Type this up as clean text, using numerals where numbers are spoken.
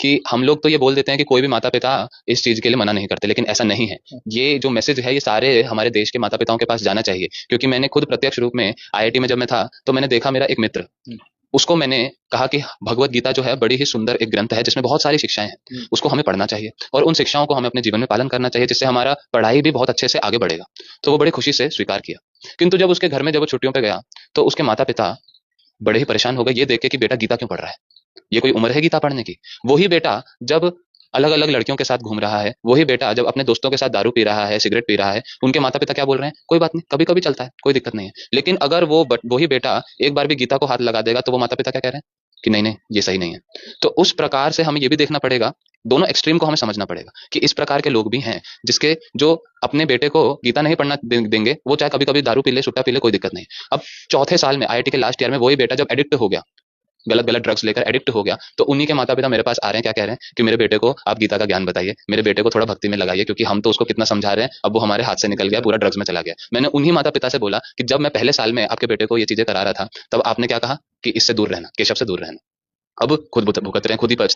कि हम लोग तो ये बोल देते हैं कि कोई भी माता पिता इस चीज के लिए मना नहीं करते, लेकिन ऐसा नहीं है। ये जो मैसेज है ये सारे हमारे देश के माता पिताओं के पास जाना चाहिए, क्योंकि मैंने खुद प्रत्यक्ष रूप में आईआईटी में जब मैं था तो मैंने देखा, मेरा एक मित्र, उसको मैंने कहा कि भगवत गीता जो है बड़ी ही सुंदर एक ग्रंथ है जिसमें बहुत सारी शिक्षाएं हैं, उसको हमें पढ़ना चाहिए और उन शिक्षाओं को हमें अपने जीवन में पालन करना चाहिए, जिससे हमारा पढ़ाई भी बहुत अच्छे से आगे बढ़ेगा। तो वो बड़े खुशी से स्वीकार किया। किंतु जब उसके घर में जब वो छुट्टियों पे गया तो उसके माता पिता बड़े ही परेशान हो गए ये देख के कि बेटा गीता क्यों पढ़ रहा है, ये कोई उम्र है गीता पढ़ने की। वही बेटा जब अलग अलग लड़कियों के साथ घूम रहा है, वही बेटा जब अपने दोस्तों के साथ दारू पी रहा है, सिगरेट पी रहा है, उनके माता पिता क्या बोल रहे हैं, कोई बात नहीं, कभी कभी चलता है, कोई दिक्कत नहीं है। लेकिन अगर वही बेटा एक बार भी गीता को हाथ लगा देगा तो वो माता पिता क्या कह रहे हैं कि नहीं नहीं ये सही नहीं है। तो उस प्रकार से हमें ये भी देखना पड़ेगा, दोनों एक्सट्रीम को हमें समझना पड़ेगा कि इस प्रकार के लोग भी हैं जिसके जो अपने बेटे को गीता नहीं पढ़ना देंगे, वो चाहे कभी कभी दारू पी ले, सुट्टा पी ले, कोई दिक्कत नहीं। अब चौथे साल में आईआईटी के लास्ट ईयर में वही बेटा जब एडिक्ट हो गया, गलत गलत ड्रग्स लेकर एडिक्ट हो गया, तो उन्हीं के माता पिता मेरे पास आ रहे हैं, क्या कह रहे हैं कि मेरे बेटे को आप गीता का ज्ञान बताइए, मेरे बेटे को थोड़ा भक्ति में लगाइए, क्योंकि हम तो उसको कितना समझा रहे हैं, अब वो हमारे हाथ से निकल गया, पूरा ड्रग्स में चला गया। मैंने उन्हीं माता पिता से बोला कि जब मैं पहले साल में आपके बेटे को ये चीजें करा रहा था तब आपने क्या कहा कि इससे दूर रहना, केशव से दूर रहना। अब खुद भुगत रहे हैं, खुद ही पछता